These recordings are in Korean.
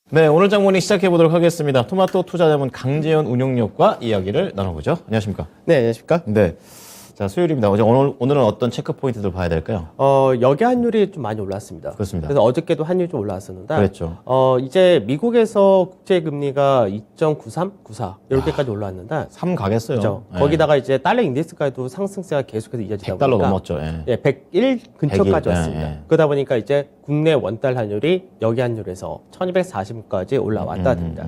네, 오늘 장모닝 시작해 보도록 하겠습니다. 토마토 투자자문 강재현 운용력과 이야기를 나눠보죠. 안녕하십니까? 네, 안녕하십니까? 네. 자, 수요일입니다. 오늘은 어떤 체크 포인트들 봐야 될까요? 여기 환율이 좀 많이 올랐습니다. 그렇습니다. 그래서 어저께도 환율이 좀 올라왔었는데, 그랬죠. 이제 미국에서 국제금리가 2.93, 94 이렇게까지 올라왔는데, 3 가겠어요. 그죠? 예. 거기다가 이제 달러 인덱스까지도 상승세가 계속해서 이어지다 100달러 보니까 넘었죠. 예. 예, 101 근처까지 101, 왔습니다. 예, 예. 그러다 보니까 이제 국내 원달 환율이 여기 환율에서 1240까지 올라왔다 됩니다.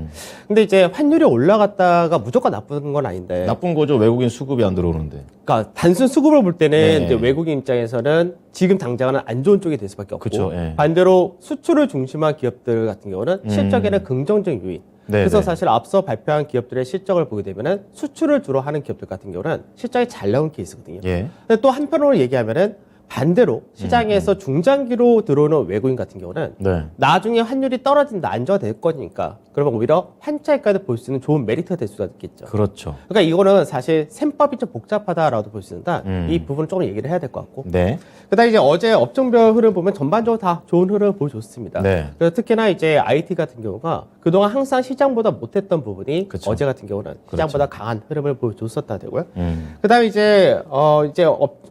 근데 이제 환율이 올라갔다가 무조건 나쁜 건 아닌데, 나쁜 거죠. 외국인 수급이 안 들어오는데. 그러니까 단순 수급을 볼 때는 네. 이제 외국인 입장에서는 지금 당장은 안 좋은 쪽이 될 수밖에 없고 그쵸, 예. 반대로 수출을 중심한 기업들 같은 경우는 실적에는 긍정적 요인. 네, 그래서 네. 사실 앞서 발표한 기업들의 실적을 보게 되면은 수출을 주로 하는 기업들 같은 경우는 실적이 잘 나온 케이스거든요. 예. 근데 또 한편으로 얘기하면은 반대로 시장에서 중장기로 들어오는 외국인 같은 경우는 네. 나중에 환율이 떨어진다, 안정화될 거니까 그러면 오히려 환차익까지 볼 수 있는 좋은 메리트가 될 수가 있겠죠. 그렇죠. 그러니까 이거는 사실 셈법이 좀 복잡하다라고 볼 수 있는데 이 부분을 조금 얘기를 해야 될 것 같고 네. 그다음에 이제 어제 업종별 흐름 보면 전반적으로 다 좋은 흐름 보여줬습니다. 네. 그래서 특히나 이제 IT 같은 경우가 그동안 항상 시장보다 못했던 부분이 그쵸. 어제 같은 경우는 시장보다 강한 흐름을 보여줬었다 되고요. 그다음에 이제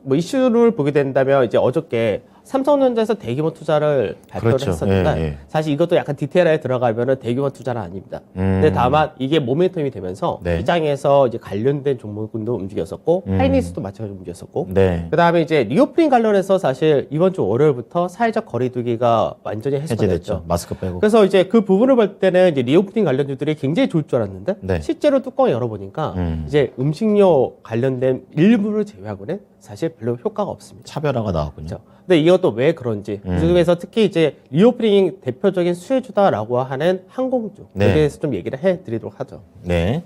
뭐 이슈를 보게 된다면 이제 어저께 삼성전자에서 대규모 투자를 발표를 그렇죠. 했었는데 예, 예. 사실 이것도 약간 디테일하게 들어가면은 대규모 투자는 아닙니다. 근데 다만 이게 모멘텀이 되면서 네. 시장에서 이제 관련된 종목군도 움직였었고 하이닉스도 마찬가지로 움직였었고 네. 그다음에 이제 리오프닝 관련해서 사실 이번 주 월요일부터 사회적 거리두기가 완전히 해소가 해제됐죠. 됐죠. 마스크 빼고. 그래서 이제 그 부분을 볼 때는 이제 리오프닝 관련주들이 굉장히 좋을 줄 알았는데 네. 실제로 뚜껑을 열어보니까 이제 음식료 관련된 일부를 제외하고는 사실 별로 효과가 없습니다. 차별화가 나왔군요. 그렇죠. 근데 이것도 왜 그런지 그중에서 특히 이제 리오프닝 대표적인 수혜주다라고 하는 항공주에 네. 대해서 좀 얘기를 해드리도록 하죠. 네.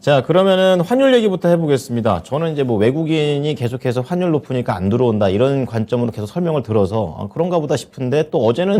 자, 그러면은 환율 얘기부터 해보겠습니다. 저는 이제 뭐 외국인이 계속해서 환율 높으니까 안 들어온다 이런 관점으로 계속 설명을 들어서 그런가 보다 싶은데 또 어제는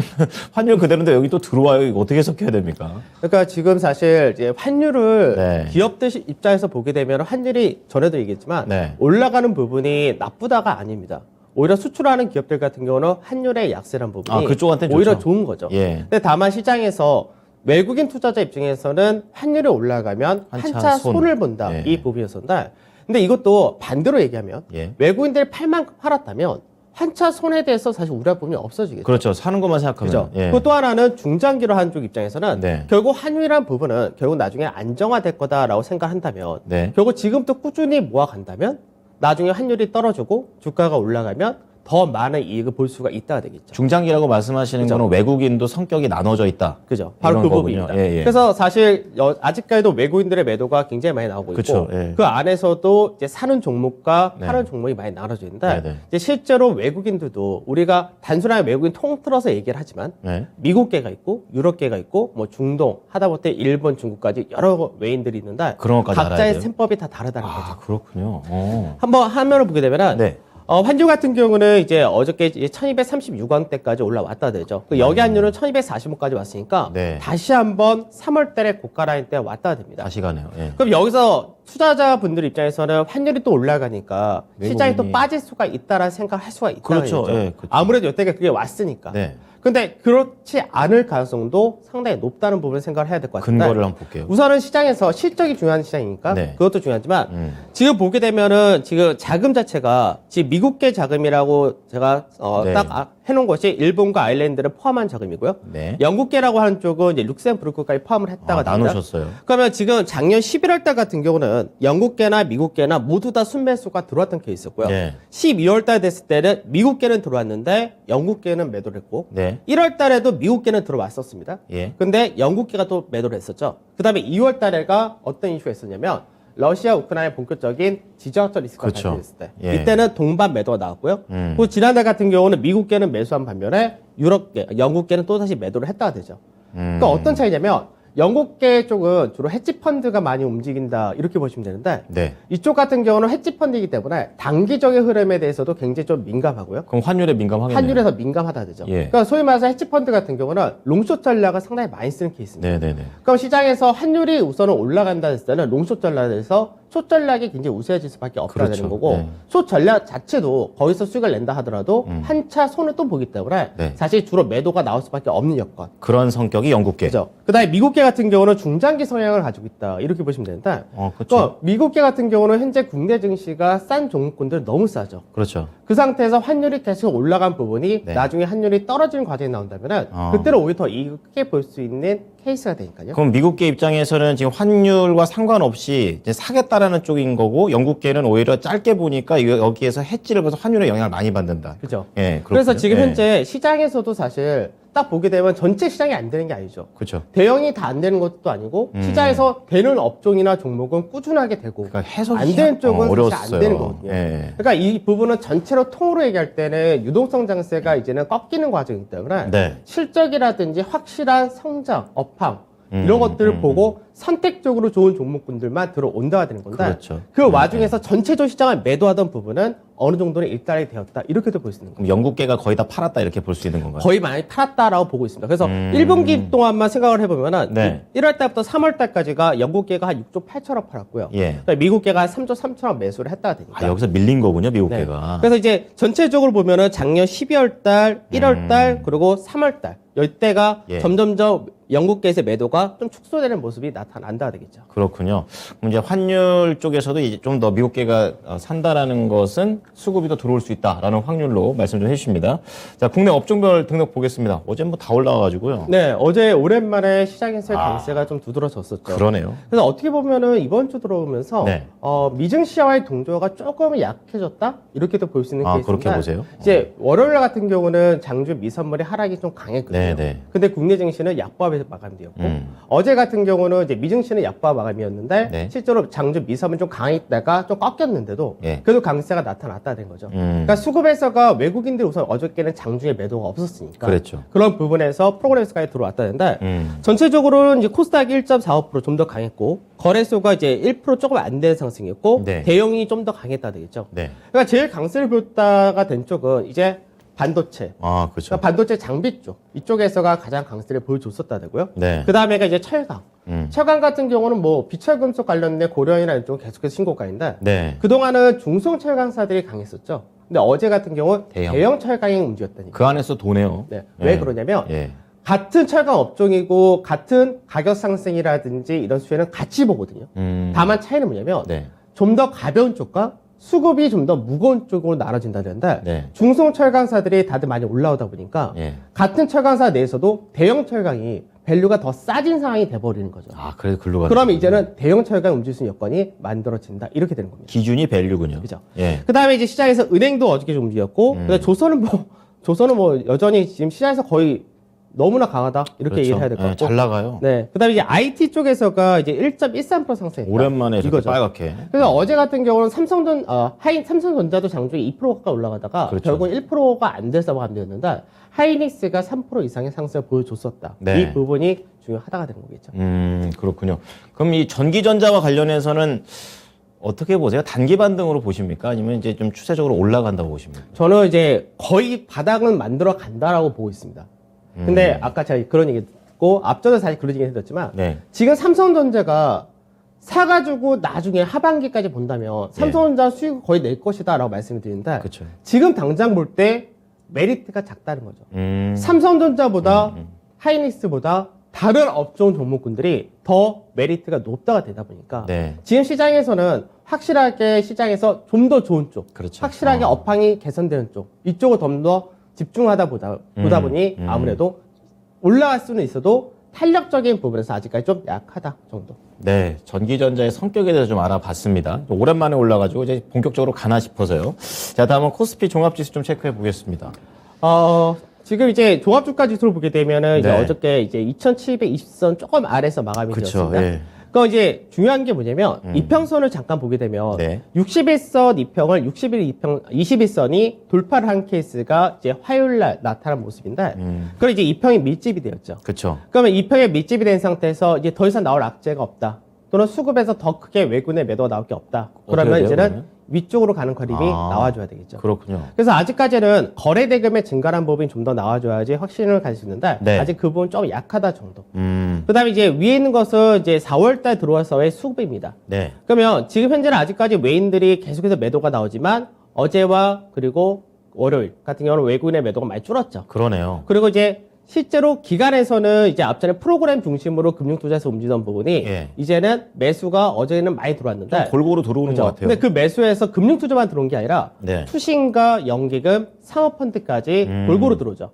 환율 그대로인데 여기 또 들어와요. 이거 어떻게 해석해야 됩니까? 그러니까 지금 사실 이제 환율을 네. 기업들 입장에서 보게 되면 환율이 전에도 얘기했지만 네. 올라가는 부분이 나쁘다가 아닙니다. 오히려 수출하는 기업들 같은 경우는 환율의 약세란 부분이 그쪽한테는 오히려 좋죠. 좋은 거죠. 예. 근데 다만 시장에서 외국인 투자자 입장에서는 환율이 올라가면 한차 손을 본다 예. 이 부분이었었는데 근데 이것도 반대로 얘기하면 예. 외국인들이 팔만큼 팔았다면 한차 손에 대해서 사실 우려할 부분이 없어지겠죠. 그렇죠. 사는 것만 생각하면. 그죠. 예. 또 하나는 중장기로 한 쪽 입장에서는 네. 결국 환율이라는 부분은 결국 나중에 안정화될 거다라고 생각한다면 네. 결국 지금부터 꾸준히 모아간다면 나중에 환율이 떨어지고 주가가 올라가면 더 많은 이익을 볼 수가 있다가 되겠죠. 중장기라고 말씀하시는 그죠. 거는 외국인도 성격이 나눠져 있다. 그죠. 바로 이런 그 거군요. 부분입니다. 예, 예. 그래서 사실 아직까지도 외국인들의 매도가 굉장히 많이 나오고 그쵸, 있고 예. 그 안에서도 이제 사는 종목과 네. 파는 종목이 많이 나눠져 있는데 네, 네. 이제 실제로 외국인들도 우리가 단순하게 외국인 통틀어서 얘기를 하지만 네. 미국계가 있고 유럽계가 있고 뭐 중동 하다못해 일본 중국까지 여러 외인들이 있는데 그런 것까지 알아야 각자의 돼요? 셈법이 다 다르다는 거죠. 아, 그렇군요. 한번 화면을 보게 되면은 네. 환율 같은 경우는 이제 어저께 1236원대까지 올라왔다 되죠. 그 여기 환율은 1245까지 왔으니까 네. 다시 한번 3월 달에 고가 라인 때 왔다 됩니다. 다시 가네요. 예. 그럼 여기서 투자자분들 입장에서는 환율이 또 올라가니까 시장이 또 외국인이- 빠질 수가 있다라는 생각을 할 수가 있다. 그렇죠. 예, 그렇죠. 아무래도 여태가 그게 왔으니까. 네. 근데 그렇지 않을 가능성도 상당히 높다는 부분을 생각을 해야 될 것 같은데 근거를 한번 볼게요. 우선은 시장에서 실적이 중요한 시장이니까 네. 그것도 중요하지만 지금 보게 되면은 지금 자금 자체가 지금 미국계 자금이라고 제가 네. 딱 해놓은 것이 일본과 아일랜드를 포함한 자금이고요. 네. 영국계라고 하는 쪽은 이제 룩셈부르크까지 포함을 했다가 됩니다. 나누셨어요. 그러면 지금 작년 11월 달 같은 경우는 영국계나 미국계나 모두 다 순매수가 들어왔던 케이스였고요. 네. 12월 달 됐을 때는 미국계는 들어왔는데 영국계는 매도를 했고 네. 1월 달에도 미국계는 들어왔었습니다. 예. 근데 영국계가 또 매도를 했었죠. 그 다음에 2월 달에가 어떤 이슈가 있었냐면 러시아 우크라이나의 본격적인 지정학적 리스크가 그렇죠. 발생했을 때 예. 이때는 동반 매도가 나왔고요. 그리고 지난달 같은 경우는 미국계는 매수한 반면에 유럽계, 영국계는 또다시 매도를 했다가 되죠. 그러니까 어떤 차이냐면 영국계 쪽은 주로 헤지펀드가 많이 움직인다 이렇게 보시면 되는데 네. 이쪽 같은 경우는 헤지펀드이기 때문에 단기적인 흐름에 대해서도 굉장히 좀 민감하고요. 그럼 환율에 민감하겠네요. 환율에서 민감하다 되죠. 예. 그러니까 소위 말해서 헤지펀드 같은 경우는 롱숏 전략을 상당히 많이 쓰는 케이스입니다. 네네네. 그럼 시장에서 환율이 우선은 올라간다 했을 때는 롱숏 전략에서 숏 전략이 굉장히 우세해질 수밖에 없다는 그렇죠. 거고 네. 숏 전략 자체도 거기서 수익을 낸다 하더라도 한 차 손을 또 보기 때문에 네. 사실 주로 매도가 나올 수밖에 없는 여건. 그런 성격이 영국계. 그죠. 그다음에 미국계 같은 경우는 중장기 성향을 가지고 있다 이렇게 보시면 되는데, 그렇죠. 또 미국계 같은 경우는 현재 국내 증시가 싼 종목군들 너무 싸죠. 그렇죠. 그 상태에서 환율이 계속 올라간 부분이 네. 나중에 환율이 떨어지는 과정이 나온다면은 어. 그때는 오히려 더 이익에 볼 수 있는 케이스가 되니까요. 그럼 미국계 입장에서는 지금 환율과 상관없이 이제 사겠다라는 쪽인 거고, 영국계는 오히려 짧게 보니까 여기에서 해지를 봐서 환율에 영향을 많이 받는다. 그죠. 예, 그래서 그렇군요. 지금 예. 현재 시장에서도 사실 딱 보게 되면 전체 시장이 안 되는 게 아니죠. 그렇죠. 대형이 다 안 되는 것도 아니고 시장에서 되는 업종이나 종목은 꾸준하게 되고 그러니까 해석이 안 되는 쪽은 사실 어려웠어요. 안 되는 거거든요. 예. 그러니까 이 부분은 전체로 통으로 얘기할 때는 유동성 장세가 이제는 꺾이는 과정이기 때문에 네. 실적이라든지 확실한 성장, 업황 이런 것들을 보고 선택적으로 좋은 종목군들만 들어온다가 되는 건데, 그렇죠. 그 와중에서 전체적 시장을 매도하던 부분은 어느 정도는 일단이 되었다 이렇게도 볼 수 있는 거예요. 그럼 영국계가 거의 다 팔았다 이렇게 볼 수 있는 건가요? 거의 많이 팔았다라고 보고 있습니다. 그래서 1분기 동안만 생각을 해보면은 네. 1월 달부터 3월 달까지가 영국계가 한 6조 8천억 팔았고요. 예. 그다음에 미국계가 한 3조 3천억 매수를 했다가 되니까. 아, 여기서 밀린 거군요, 네. 미국계가. 그래서 이제 전체적으로 보면은 작년 12월 달, 1월 달, 그리고 3월 달 이때가 예. 점점점 영국계에서 매도가 좀 축소되는 모습이 나타난다 되겠죠. 그렇군요. 그럼 이제 환율 쪽에서도 이제 좀 더 미국계가 산다라는 것은 수급이 더 들어올 수 있다라는 확률로 말씀 좀 해주십니다. 자, 국내 업종별 등록 보겠습니다. 어제 뭐 다 올라와가지고요. 네, 어제 오랜만에 시장에서의 강세가 좀 두드러졌었죠. 그러네요. 그래서 어떻게 보면은 이번 주 들어오면서 네. 미증시와의 동조가 조금 약해졌다 이렇게도 볼 수 있는 아, 케이스인데, 그렇게 보세요? 이제 월요일 같은 경우는 장주 미선물의 하락이 좀 강했거든요. 네, 네. 근데 국내 증시는 약보합에서 마감되었고, 어제 같은 경우는 이제 미증시는 약보합 마감이었는데 네. 실제로 장주 미선은 좀 강했다가 좀 꺾였는데도 예. 그래도 강세가 나타났다는 거죠. 그러니까 수급에서가 외국인들이 우선 어저께는 장주에 매도가 없었으니까 그랬죠. 그런 부분에서 프로그램스까지 들어왔다는데 음. 전체적으로는 이제 코스닥이 1.45% 좀 더 강했고, 거래소가 이제 1% 조금 안 되는 상승이었고, 네. 대형이 좀 더 강했다 되겠죠. 네. 그러니까 제일 강세를 보였다가 된 쪽은 이제 반도체. 아, 그렇죠. 그러니까 반도체 장비 쪽 이쪽에서가 가장 강세를 보여줬었다 되고요. 네. 그 다음에가 이제 철강. 철강 같은 경우는 뭐 비철금속 관련된 고려인이나 이쪽은 계속해서 신고가인데, 네. 그동안은 중성 철강사들이 강했었죠. 근데 어제 같은 경우 대형. 대형 철강이 움직였다니까. 그 안에서 도네요. 네. 왜 그러냐면 예. 같은 철강 업종이고 같은 가격 상승이라든지 이런 수혜는 같이 보거든요. 다만 차이는 뭐냐면 네. 좀 더 가벼운 쪽과 수급이 좀 더 무거운 쪽으로 나눠진다는데, 네. 중성 철강사들이 다들 많이 올라오다 보니까 예. 같은 철강사 내에서도 대형 철강이 밸류가 더 싸진 상황이 돼버리는 거죠. 아, 그래서 글로 가는 그러면 거군요. 이제는 대형 철강 움직일 수 있는 여건이 만들어진다 이렇게 되는 겁니다. 기준이 밸류군요. 그죠? 예. 그 다음에 이제 시장에서 은행도 어저께 좀 움직였고, 근데 조선은 뭐 여전히 지금 시장에서 거의 너무나 강하다 이렇게 그렇죠. 얘기를 해야 될 것 예, 같고. 잘 나가요. 네. 그 다음에 이제 IT 쪽에서가 이제 1.13% 상승했다. 오랜만에 저렇게 이거죠. 빨갛게. 그래서 어제 같은 경우는 삼성전자도 장중에 2% 가까이 올라가다가 그렇죠. 결국은 1%가 안 돼서 마감되었는데, 하이닉스가 3% 이상의 상승을 보여줬었다. 네. 이 부분이 중요하다가 되는 거겠죠. 그렇군요. 그럼 이 전기전자와 관련해서는 어떻게 보세요? 단기 반등으로 보십니까? 아니면 이제 좀 추세적으로 올라간다고 보십니까? 저는 이제 거의 바닥은 만들어 간다라고 보고 있습니다. 근데 아까 제가 그런 얘기 듣고 앞전에 사실 그런 얘기 해드렸지만, 네. 지금 삼성전자가 사가지고 나중에 하반기까지 본다면 삼성전자 수익 거의 낼 것이다라고 말씀을 드리는데, 그렇죠. 지금 당장 볼 때 메리트가 작다는 거죠. 삼성전자보다 하이닉스보다 다른 업종 종목군들이 더 메리트가 높다가 되다 보니까 네. 지금 시장에서는 확실하게 시장에서 좀 더 좋은 쪽, 그렇죠. 확실하게 업황이 개선되는 쪽, 이쪽을 좀 더 집중하다 보다 보니 아무래도 올라갈 수는 있어도 탄력적인 부분에서 아직까지 좀 약하다 정도. 네, 전기전자의 성격에 대해서 좀 알아봤습니다. 오랜만에 올라가지고 이제 본격적으로 가나 싶어서요. 자, 다음은 코스피 종합지수 좀 체크해 보겠습니다. 지금 이제 종합주가 지수를 보게 되면은 이제 네. 어저께 이제 2,720선 조금 아래서 마감이 그쵸, 되었습니다. 예. 그럼 이제 중요한 게 뭐냐면 이평선을 잠깐 보게 되면 네. 61선 이평을 21선이 돌파를 한 케이스가 이제 화요일 날 나타난 모습인데, 그럼 이제 이평이 밀집이 되었죠. 그렇죠. 그러면 이평에 밀집이 된 상태에서 이제 더 이상 나올 악재가 없다, 또는 수급에서 더 크게 외군의 매도가 나올 게 없다. 그러면 어떻게 돼요, 이제는 그러면? 위쪽으로 가는 그림이 나와줘야 되겠죠. 그렇군요. 그래서 아직까지는 거래 대금의 증가라는 부분이 좀 더 나와줘야지 확신을 가질 수 있는데 네. 아직 그 부분 좀 약하다 정도. 그다음에 이제 위에 있는 것은 이제 4월달 들어와서의 수급입니다. 네. 그러면 지금 현재는 아직까지 외인들이 계속해서 매도가 나오지만 어제와 그리고 월요일 같은 경우는 외국인의 매도가 많이 줄었죠. 그러네요. 그리고 이제 실제로 기관에서는 이제 앞전에 프로그램 중심으로 금융투자에서 움직이던 부분이 예. 이제는 매수가 어제는 많이 들어왔는데 골고루 들어오는 것 같아요. 근데 그 매수에서 금융투자만 들어온 게 아니라 네. 투신과 연기금, 상업펀드까지 골고루 들어오죠.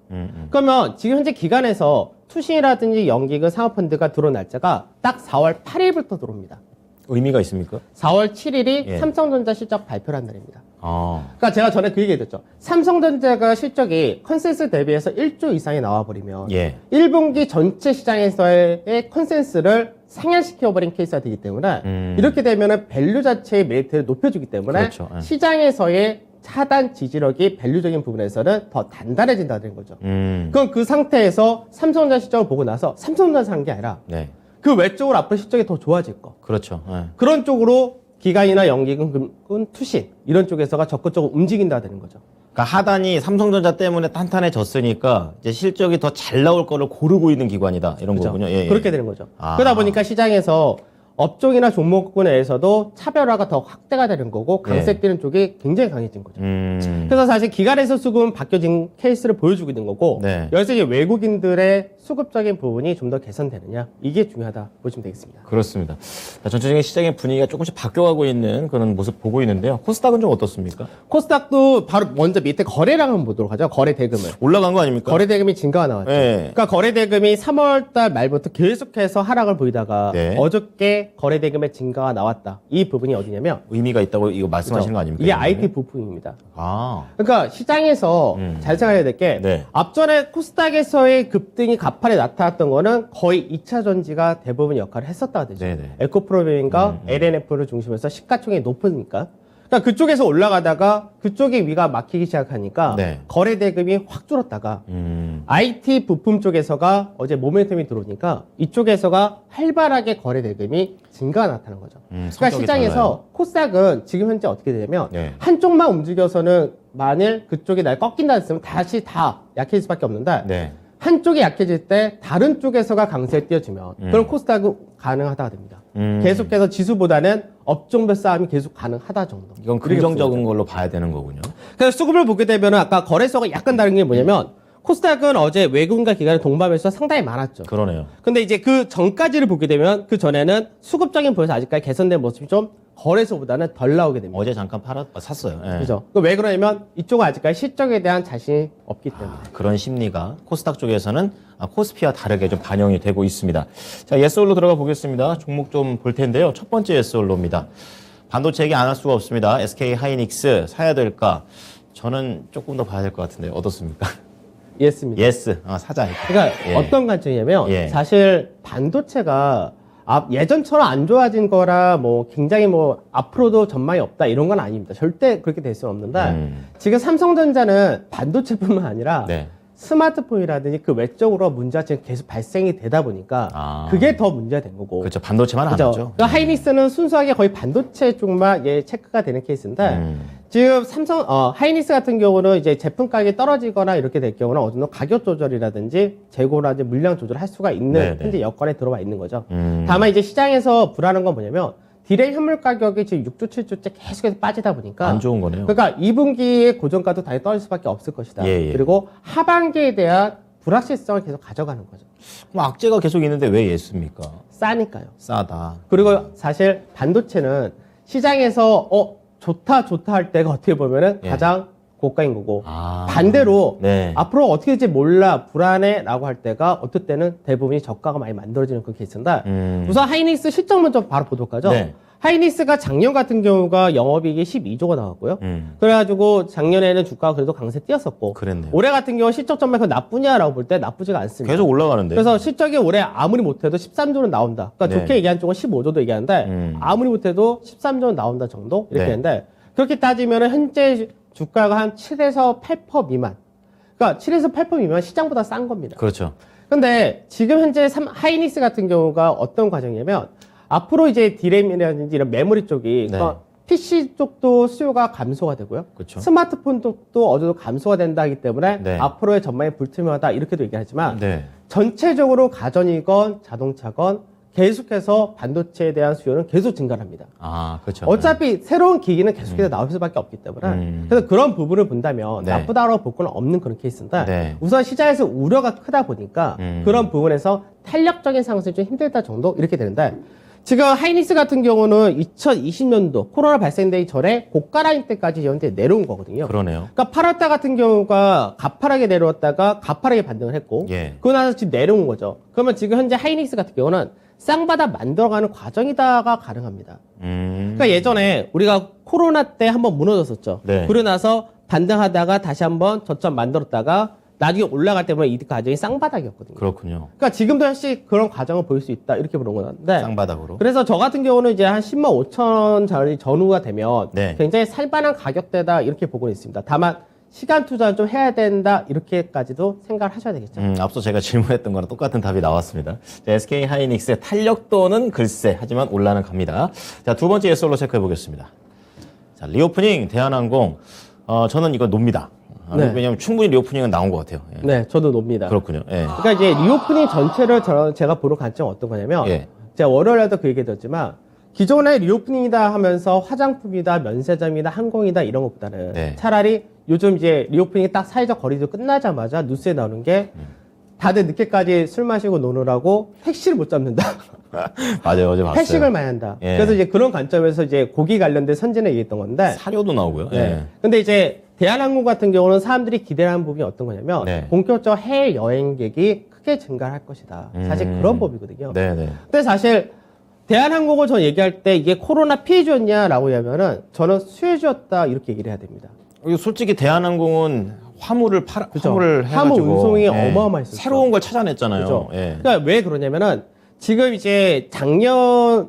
그러면 지금 현재 기관에서 투신이라든지 연기금, 상업펀드가 들어온 날짜가 딱 4월 8일부터 들어옵니다. 의미가 있습니까? 4월 7일이 예. 삼성전자 실적 발표를 한 날입니다. 아. 그러니까 제가 전에 그 얘기 했죠. 삼성전자가 실적이 컨센스 대비해서 1조 이상이 나와버리면 예. 1분기 전체 시장에서의 컨센스를 상향시켜버린 케이스가 되기 때문에 이렇게 되면 밸류 자체의 메리트를 높여주기 때문에 그렇죠. 예. 시장에서의 차단 지지력이 밸류적인 부분에서는 더 단단해진다는 거죠. 그럼 그 상태에서 삼성전자 실적을 보고 나서 삼성전자 사는 게 아니라 네. 그 외적으로 앞으로 실적이 더 좋아질 거. 그렇죠. 예. 그런 쪽으로 기관이나 연기금, 투신 이런 쪽에서가 적극적으로 움직인다 되는 거죠. 그러니까 하단이 삼성전자 때문에 탄탄해졌으니까 이제 실적이 더 잘 나올 거를 고르고 있는 기관이다 이런 그죠? 거군요. 예, 예. 그렇게 되는 거죠. 아. 그러다 보니까 시장에서 업종이나 종목군 내에서도 차별화가 더 확대가 되는 거고 강세 뛰는 쪽이 굉장히 강해진 거죠. 그래서 사실 기관에서 수급은 바뀌어진 케이스를 보여주고 있는 거고 네. 여기서 이제 외국인들의 수급적인 부분이 좀 더 개선되느냐 이게 중요하다 보시면 되겠습니다. 그렇습니다. 자, 전체적인 시장의 분위기가 조금씩 바뀌어가고 있는 그런 모습 보고 있는데요. 코스닥은 좀 어떻습니까? 코스닥도 바로 먼저 밑에 거래량 한번 보도록 하죠. 거래 대금을. 올라간 거 아닙니까? 거래 대금이 증가가 나왔죠. 네. 그러니까 거래 대금이 3월달 말부터 계속해서 하락을 보이다가 네. 어저께 거래 대금의 증가가 나왔다. 이 부분이 어디냐면 의미가 있다고 이거 말씀하시는 거 아닙니까? 이게 이거는? IT 부품입니다. 아. 그러니까 시장에서 잘 생각해야 될 게 네. 앞전에 코스닥에서의 급등이 가파르게 나타났던 거는 거의 2차 전지가 대부분 역할을 했었다가 되죠. 네네. 에코프로비움과 LNF를 중심으로 시가총액이 높으니까 그러니까 그쪽에서 올라가다가 그쪽의 위가 막히기 시작하니까 네. 거래 대금이 확 줄었다가 IT 부품 쪽에서가 어제 모멘텀이 들어오니까 이쪽에서가 활발하게 거래 대금이 증가가 나타난 거죠. 그러니까 성격이 시장에서 달라요. 코스닥은 지금 현재 어떻게 되냐면 네. 한쪽만 움직여서는 만일 그쪽이 날 꺾인다 했으면 다시 다 약해질 수밖에 없는데 네. 한쪽이 약해질 때 다른 쪽에서가 강세를 띄워주면 그럼 코스닥은 가능하다가 됩니다. 계속해서 지수보다는 업종별 싸움이 계속 가능하다 정도. 이건 긍정적인 걸로 봐야 되는 거군요. 그래서 수급을 보게 되면 아까 거래소가 약간 다른 게 뭐냐면 코스닥은 어제 외국인과 기관의 동반매수가 상당히 많았죠. 그러네요. 근데 이제 그 전까지를 보게 되면 그 전에는 수급적인 부분에서 아직까지 개선된 모습이 좀 거래소보다는 덜 나오게 됩니다. 어제 잠깐 샀어요. 예. 그죠? 왜 그러냐면 이쪽은 아직까지 실적에 대한 자신이 없기 때문에. 그런 심리가 코스닥 쪽에서는 코스피와 다르게 좀 반영이 되고 있습니다. 자, 예스홀로 들어가 보겠습니다. 종목 좀 볼 텐데요. 첫 번째 예스홀로입니다. 반도체 얘기 안 할 수가 없습니다. SK 하이닉스 사야 될까? 저는 조금 더 봐야 될 것 같은데 어떻습니까? 예스입니다. 예스. 사자. 그러니까 예. 어떤 관점이냐면 예. 사실 반도체가 예전처럼 안 좋아진 거라 뭐 굉장히 뭐 앞으로도 전망이 없다 이런 건 아닙니다. 절대 그렇게 될 수는 없는데 지금 삼성전자는 반도체뿐만 아니라 네. 스마트폰이라든지 그 외적으로 문제가 지금 계속 발생이 되다 보니까 그게 더 문제가 된 거고. 그렇죠. 반도체만 안 그죠? 하죠. 그러니까 하이닉스는 순수하게 거의 반도체 쪽만 체크가 되는 케이스인데 지금 하이닉스 같은 경우는 이제 제품 가격이 떨어지거나 이렇게 될 경우는 어느 정도 가격 조절이라든지 재고라든지 물량 조절을 할 수가 있는 네네. 현재 여건에 들어와 있는 거죠. 다만 이제 시장에서 불안한 건 뭐냐면 디램 현물 가격이 지금 6주, 7주째 계속해서 빠지다 보니까 안 좋은 거네요. 그러니까 2분기의 고정가도 당연히 떨어질 수밖에 없을 것이다. 예, 예. 그리고 하반기에 대한 불확실성을 계속 가져가는 거죠. 그럼 악재가 계속 있는데 왜 예스입니까? 싸니까요. 싸다. 그리고 사실 반도체는 시장에서 좋다 할 때가 어떻게 보면은 예. 가장 고가인 거고 아. 반대로 네. 앞으로 어떻게 될지 몰라 불안해라고 할 때가 어떨 때는 대부분이 저가가 많이 만들어지는 그 케이스인데 우선 하이닉스 실적 먼저 바로 보도록 하죠. 네. 하이닉스가 작년 같은 경우가 영업이익이 12조가 나왔고요. 그래가지고 작년에는 주가가 그래도 강세 뛰었었고 그랬네요. 올해 같은 경우 실적 전망이 나쁘냐라고 볼 때 나쁘지가 않습니다. 계속 올라가는데. 그래서 실적이 올해 아무리 못해도 13조는 나온다. 그러니까 네. 좋게 얘기한 쪽은 15조도 얘기하는데 아무리 못해도 13조는 나온다 정도 이렇게 네. 되는데 그렇게 따지면 현재 주가가 한 7에서 8% 미만. 그러니까 7에서 8% 미만 시장보다 싼 겁니다. 그렇죠. 근데 지금 현재 하이닉스 같은 경우가 어떤 과정이냐면 앞으로 이제 디램이라든지 이런 메모리 쪽이 네. 그러니까 PC 쪽도 수요가 감소가 되고요. 그쵸. 스마트폰 쪽도 어느 정도 감소가 된다 하기 때문에 네. 앞으로의 전망이 불투명하다 이렇게도 얘기하지만 네. 전체적으로 가전이건 자동차건 계속해서 반도체에 대한 수요는 계속 증가합니다. 아, 그렇죠. 어차피 새로운 기기는 계속해서 나올 수밖에 없기 때문에 그래서 그런 부분을 본다면 네. 나쁘다고 볼 건 없는 그런 케이스인데 네. 우선 시장에서 우려가 크다 보니까 그런 부분에서 탄력적인 상승이 좀 힘들다 정도 이렇게 되는데 지금 하이닉스 같은 경우는 2020년도 코로나 발생되기 전에 고가 라인 때까지 현재 내려온 거거든요. 그러네요. 그러니까 8월달 같은 경우가 가파르게 내려왔다가 가파르게 반등을 했고 예. 그거 나서 지금 내려온 거죠. 그러면 지금 현재 하이닉스 같은 경우는 쌍바닥 만들어가는 과정이다가 가능합니다. 그러니까 예전에 우리가 코로나 때 한번 무너졌었죠. 네. 그러고 나서 반등하다가 다시 한번 저점 만들었다가 나중에 올라갈 때 보면 이 과정이 쌍바닥이었거든요. 그렇군요. 그러니까 지금도 사실 그런 과정을 보일 수 있다 이렇게 보는 건데 쌍바닥으로. 그래서 저 같은 경우는 이제 한 10만 5천 자리 전후가 되면 네. 굉장히 살만한 가격대다 이렇게 보고 있습니다. 다만 시간 투자는 좀 해야 된다 이렇게까지도 생각을 하셔야 되겠죠. 앞서 제가 질문했던 거랑 똑같은 답이 나왔습니다. 자, SK 하이닉스의 탄력도는 글쎄, 하지만 올라는 갑니다. 자, 두 번째 예솔로 체크해 보겠습니다. 자, 리오프닝 대한항공. 저는 이거 놉니다. 네. 왜냐하면 충분히 리오프닝은 나온 것 같아요. 예. 네, 저도 놉니다. 그렇군요. 예. 그러니까 이제 리오프닝 전체를 제가 보는 관점은 어떤 거냐면 예. 제가 월요일에도 그 얘기 드렸지만 기존에 리오프닝이다 하면서 화장품이다 면세점이다 항공이다 이런 것보다는 네. 차라리 요즘 이제 리오프닝이 딱 사회적 거리도 끝나자마자 뉴스에 나오는 게 다들 늦게까지 술 마시고 노느라고 택시를 못 잡는다. 맞아요. 어제 봤어요. 회식을 많이 한다. 예. 그래서 이제 그런 관점에서 이제 고기 관련된 선진을 얘기했던 건데 사료도 나오고요. 네. 예. 근데 이제 대한항공 같은 경우는 사람들이 기대하는 부분이 어떤 거냐면 네. 본격적으로 해외 여행객이 크게 증가할 것이다. 사실 그런 법이거든요. 네네. 근데 사실 대한항공을 저 얘기할 때 이게 코로나 피해주였냐라고 하면은 저는 수혜주였다 이렇게 얘기를 해야 됩니다. 이거 솔직히 대한항공은 화물을 그죠? 화물을 화물 해가지고 운송이 예. 어마어마했었죠. 새로운 걸 찾아냈잖아요. 그죠? 예. 그러니까 왜 그러냐면은 지금 이제 작년에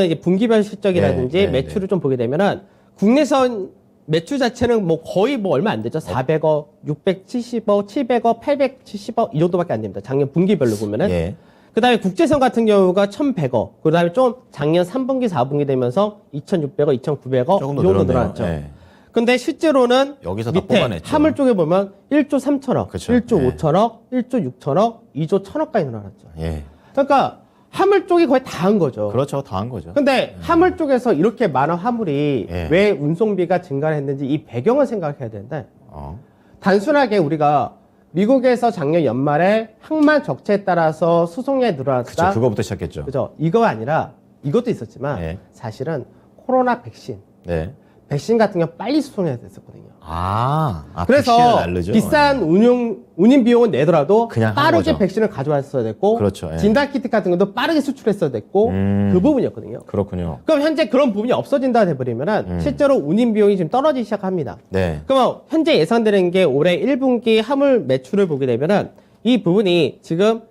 이제 분기별 실적이라든지 네, 네, 매출을 좀 보게 되면은 국내선 매출 자체는 뭐 거의 뭐 얼마 안 되죠. 400억, 670억, 700억, 870억 이 정도밖에 안 됩니다. 작년 분기별로 보면은. 예. 그다음에 국제선 같은 경우가 1,100억. 그다음에 좀 작년 3분기, 4분기 되면서 2,600억, 2,900억 조금 이 더 정도 늘었네요. 늘어났죠. 예. 근데 실제로는 여기서 다 밑에 뽑아냈죠. 화물 쪽에 보면 1조 3천억, 그쵸. 1조 예. 5천억, 1조 6천억, 2조 1천억까지 늘어났죠. 예. 그러니까 화물 쪽이 거의 다 한 거죠. 그렇죠. 다 한 거죠. 근데 화물 쪽에서 이렇게 많은 화물이 예. 왜 운송비가 증가를 했는지 이 배경을 생각해야 되는데 어. 단순하게 우리가 미국에서 작년 연말에 항만 적체에 따라서 수송량이 늘어났다. 그쵸. 그거부터 시작했죠. 그죠? 이거 아니라 이것도 있었지만 예. 사실은 코로나 백신 네. 같은 경우 빨리 수송해야 됐었거든요. 백신을 그래서 그래서 비싼 운임 비용은 내더라도 그냥 한 빠르게 거죠. 백신을 가져왔어야 됐고 그렇죠, 예. 진단키트 같은 것도 빠르게 수출했어야 됐고 그 부분이었거든요. 그렇군요. 그럼 현재 그런 부분이 없어진다 해버리면은 실제로 운임 비용이 지금 떨어지기 시작합니다. 네. 그러면 현재 예상되는 게 올해 1분기 화물 매출을 보게 되면은 이 부분이 지금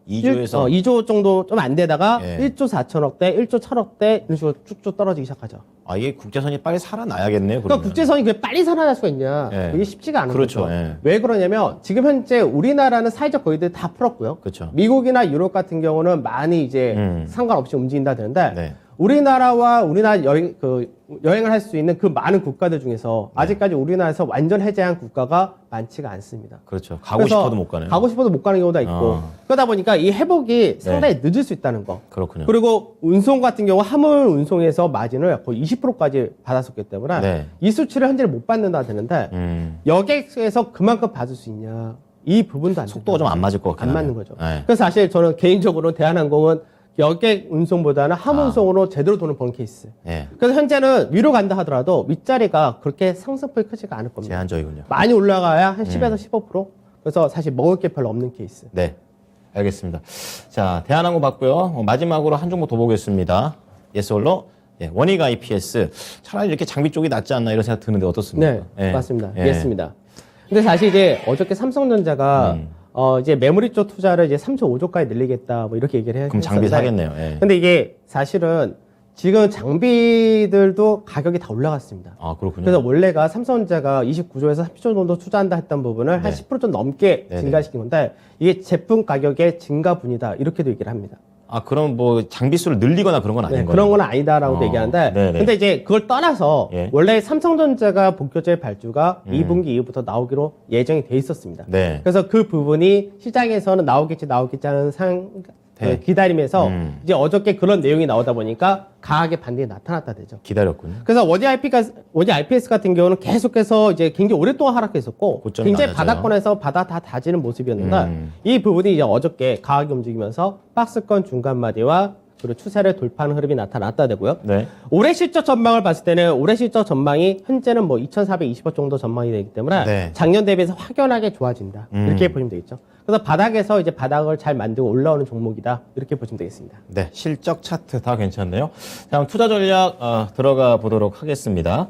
2조에서 2조 정도 좀 안 되다가 예. 1조 4천억대, 1조 1천억대 이런 식으로 쭉쭉 떨어지기 시작하죠. 이게 국제선이 빨리 살아나야겠네요. 그러니까 그러면. 국제선이 그게 빨리 살아날 수가 있냐? 예. 그게 쉽지가 않은 그렇죠. 거죠. 예. 왜 그러냐면 지금 현재 우리나라는 사회적 거리들 다 풀었고요. 그렇죠. 미국이나 유럽 같은 경우는 많이 이제 상관없이 움직인다 되는데 네. 우리나라 여행을 할 수 있는 그 많은 국가들 중에서 아직까지 우리나라에서 완전 해제한 국가가 많지가 않습니다. 그렇죠. 가고 그래서 싶어도 못 가네요. 가고 싶어도 못 가는 경우가 있고 그러다 보니까 이 회복이 상당히 늦을 수 있다는 거. 그렇군요. 그리고 운송 같은 경우 화물 운송에서 마진을 거의 20%까지 받았었기 때문에 네. 이 수치를 현재는 못 받는다 되는데 여객에서 그만큼 받을 수 있냐 이 부분도 안 속도가 좀 안 맞을 것 같긴 안 하네요. 맞는 거죠. 네. 그래서 사실 저는 개인적으로 대한항공은 여객 운송보다는 함 운송으로 제대로 돈을 버는 케이스. 네. 그래서 현재는 위로 간다 하더라도 윗자리가 그렇게 상승폭이 크지가 않을 겁니다. 제한적이군요. 많이 올라가야 한 10에서 15%. 그래서 사실 먹을 게 별로 없는 케이스. 네. 알겠습니다. 자, 대한항공 봤고요. 마지막으로 한 종목 더 보겠습니다. 예스올로. 예, 원익 IPS. 차라리 이렇게 장비 쪽이 낫지 않나 이런 생각 드는데 어떻습니까? 네, 예. 맞습니다. 예. 이해했습니다. 근데 사실 이제 어저께 삼성전자가 이제 메모리 쪽 투자를 이제 3.5조까지 늘리겠다 뭐 이렇게 얘기를 그럼 장비 사겠네요. 예. 근데 이게 사실은 지금 장비들도 가격이 다 올라갔습니다. 그렇군요. 그래서 원래가 삼성전자가 29조에서 30조 정도 투자한다 했던 부분을 한 10% 좀 넘게 네네. 증가시킨 건데 이게 제품 가격의 증가분이다 이렇게도 얘기를 합니다. 아, 그럼 뭐 장비수를 늘리거나 그런 건 아닌 거예요? 그런 건 아니다라고 얘기하는데, 네네. 근데 이제 그걸 떠나서 예. 원래 삼성전자가 본격적인 발주가 2분기 이후부터 나오기로 예정이 돼 있었습니다. 네. 그래서 그 부분이 시장에서는 나오겠지 하는 네. 기다리면서 이제 어저께 그런 내용이 나오다 보니까 강하게 반등이 나타났다 되죠. 기다렸군요. 그래서 원희 IPS 같은 경우는 계속해서 이제 굉장히 오랫동안 하락했었고 고점이 굉장히 낮아져요. 바닥권에서 바닥 다 다지는 모습이었는데 이 부분이 이제 어저께 강하게 움직이면서 박스권 중간 마디와 그리고 추세를 돌파하는 흐름이 나타났다 되고요. 네. 올해 실적 전망을 봤을 때는 올해 실적 전망이 현재는 뭐 2,420억 정도 전망이 되기 때문에 네. 작년 대비해서 확연하게 좋아진다. 이렇게 보시면 되겠죠. 그래서 바닥에서 이제 바닥을 잘 만들고 올라오는 종목이다. 이렇게 보시면 되겠습니다. 네, 실적 차트 다 괜찮네요. 자, 그럼 투자 전략 들어가 보도록 하겠습니다.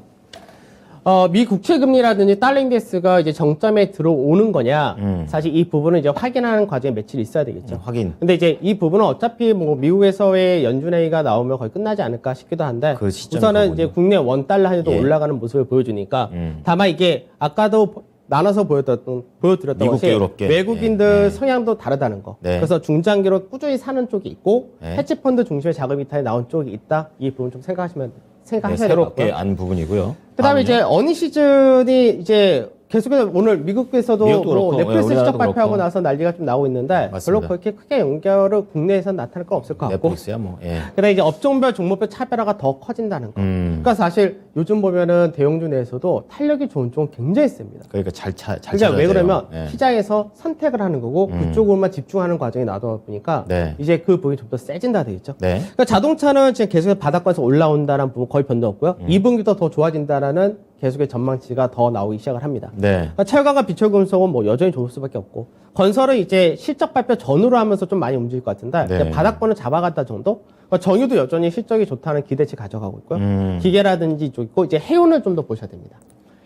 미 국채 금리라든지 달러 인덱스가 이제 정점에 들어오는 거냐, 사실 이 부분은 이제 확인하는 과정에 며칠 있어야 되겠죠. 확인. 근데 이제 이 부분은 어차피 뭐 미국에서의 연준회의가 나오면 거의 끝나지 않을까 싶기도 한데, 그 시점이 우선은 그거군요. 이제 국내 원 달러 환율도 예. 올라가는 모습을 보여주니까, 다만 이게 아까도 나눠서 보여드렸던 미국계, 것이 유럽계. 외국인들 예. 성향도 다르다는 거. 네. 그래서 중장기로 꾸준히 사는 쪽이 있고, 네. 헤지펀드 중심의 자금 이탈이 나온 쪽이 있다. 이 부분 좀 생각하셔야 네, 될것 같고요. 새롭게 안 부분이고요. 그다음에 이제 다음은요? 어닝 시즌이 이제 계속해서 오늘 미국에서도 미국도 뭐 그렇고, 넷플릭스 우리나라도 실적 발표하고 그렇고. 나서 난리가 좀 나오고 있는데 맞습니다. 별로 그렇게 크게 연결을 국내에서는 나타날 건 없을 것 같고. 넷플릭스야 뭐. 예. 그다음에 이제 업종별 종목별 차별화가 더 커진다는 거. 그러니까 사실 요즘 보면은 대형주 내에서도 탄력이 좋은 쪽은 굉장히 셉니다. 그러니까 잘 그러니까 왜 찾아야 그러면 돼요. 예. 시장에서 선택을 하는 거고 그쪽으로만 집중하는 과정이 나다 보니까 네. 이제 그 부분이 좀 더 세진다 되겠죠. 네. 그러니까 자동차는 지금 계속해서 바닥권에서 올라온다는 부분 거의 변동 없고요. 2분기도 더 좋아진다라는 계속의 전망치가 더 나오기 시작을 합니다. 네. 그러니까 철강과 비철금속은 뭐 여전히 좋을 수밖에 없고, 건설은 이제 실적 발표 전후로 하면서 좀 많이 움직일 것 같은데 네. 그냥 바닥권을 잡아갔다 정도. 그러니까 정유도 여전히 실적이 좋다는 기대치 가져가고 있고요. 기계라든지 쪽 있고, 이제 해운을 좀 더 보셔야 됩니다.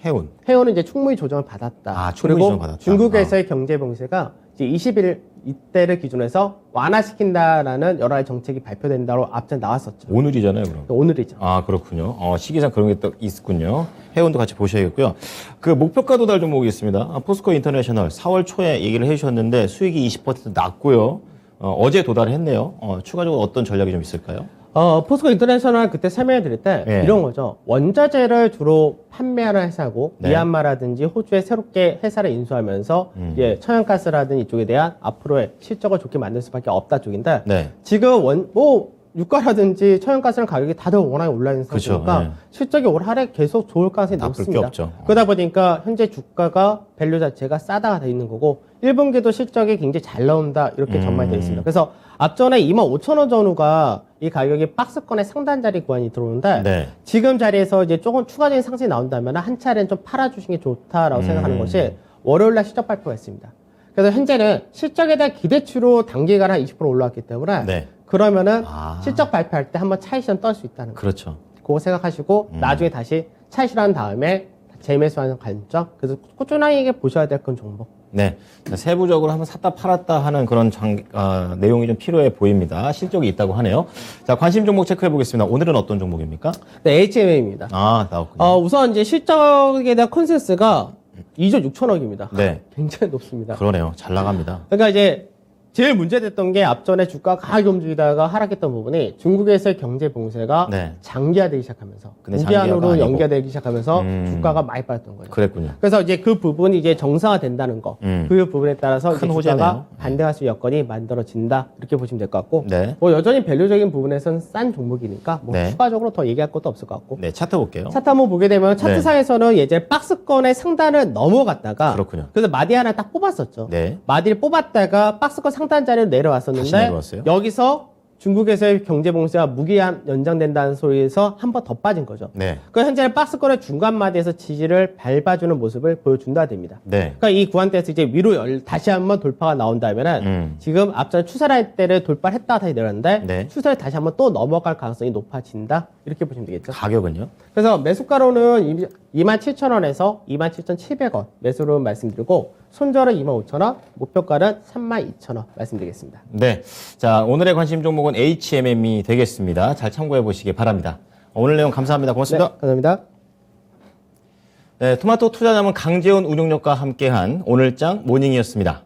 해운. 해운은 이제 충분히 조정을 받았다. 아, 충분히 그리고 조정 받았다. 중국에서의 경제 봉쇄가 이제 20일 이때를 기준해서 완화시킨다라는 여러 가지 정책이 발표된다고 앞전 나왔었죠. 오늘이잖아요, 그럼. 오늘이죠. 아, 그렇군요. 시기상 그런 게 또 있군요. 해운도 같이 보셔야겠고요. 그 목표가 도달 종목이 있습니다. 포스코 인터내셔널 4월 초에 얘기를 해주셨는데 수익이 20% 낮고요. 어제 도달을 했네요. 추가적으로 어떤 전략이 좀 있을까요? 포스코 인터내셔널 그때 설명해 드릴 때 예. 이런 거죠. 원자재를 주로 판매하는 회사고 네. 미얀마라든지 호주에 새롭게 회사를 인수하면서 이제 천연가스라든지 이쪽에 대한 앞으로의 실적을 좋게 만들 수밖에 없다 쪽인데 네. 지금 유가라든지 천연가스는 가격이 다들 워낙에 올라 있는 그쵸, 상태니까 예. 실적이 올 한해 계속 좋을 가능성이 나쁠 게 높습니다. 없죠. 그러다 보니까 현재 주가가 밸류 자체가 싸다가 돼 있는 거고 1분기도 실적이 굉장히 잘 나온다 이렇게 전망이 되어 있습니다. 그래서 앞전에 25,000원 전후가 이 가격이 박스권의 상단 자리 구간이 들어오는데 네. 지금 자리에서 이제 조금 추가적인 상승이 나온다면 한 차례는 좀 팔아주시는 게 좋다라고 생각하는 것이 월요일날 실적 발표가 있습니다. 그래서 현재는 실적에 대한 기대치로 단기간 한 20% 올라왔기 때문에 네. 그러면은 아. 실적 발표할 때 한번 차익실현 떨 수 있다는 거. 그렇죠. 그거 생각하시고 나중에 다시 차익실현 다음에 재매수하는 관점. 그래서 꾸준하게 보셔야 될 건 종목. 네. 세부적으로 한번 샀다 팔았다 하는 그런 내용이 좀 필요해 보입니다. 실적이 있다고 하네요. 자, 관심 종목 체크해 보겠습니다. 오늘은 어떤 종목입니까? 네, HMA입니다. 나왔군요. 우선 이제 실적에 대한 컨센서스가 2조 6천억입니다. 네. 굉장히 높습니다. 그러네요. 잘 나갑니다. 그러니까 이제 제일 문제됐던 게 앞전에 주가가 강하게 움직이다가 하락했던 부분이 중국에서의 경제 봉쇄가 네. 장기화되기 시작하면서 근데 장기화가 무기한으로 아니고. 연계되기 시작하면서 주가가 많이 빠졌던 거예요. 그랬군요. 그래서 이제 그 부분이 이제 정상화된다는 거, 그 부분에 따라서 이제 큰 주가가 호재네요. 반등할 수 있는 여건이 만들어진다 이렇게 보시면 될 것 같고, 네. 뭐 여전히 밸류적인 부분에서는 싼 종목이니까 뭐 네. 추가적으로 더 얘기할 것도 없을 것 같고. 네, 차트 볼게요. 차트 한번 보게 되면 차트상에서는 예전에 박스권의 상단을 넘어갔다가 그렇군요. 그래서 마디 하나 딱 뽑았었죠. 네. 마디를 뽑았다가 박스권 상단 자리로 다시 내려왔었는데 내려왔어요? 여기서 중국에서의 경제 봉쇄가 무기한 연장된다는 소리에서 한 번 더 빠진 거죠. 네. 그 현재는 박스권의 중간 마디에서 지지를 밟아주는 모습을 보여준다 됩니다. 네. 그러니까 이 구간대에서 이제 위로 다시 한번 돌파가 나온다면은 지금 앞전 추세라인 때를 돌파했다가 다시 내렸는데 네. 추세를 다시 한번 또 넘어갈 가능성이 높아진다 이렇게 보시면 되겠죠. 가격은요? 그래서 매수가로는 27,000원에서 27,700원 매수로 말씀드리고 손절은 25,000원, 목표가는 32,000원 말씀드리겠습니다. 네. 자, 오늘의 관심 종목은 HMM이 되겠습니다. 잘 참고해 보시기 바랍니다. 오늘 내용 감사합니다. 고맙습니다. 네, 감사합니다. 네, 토마토 투자자문 강재훈 운용력과 함께한 오늘장 모닝이었습니다.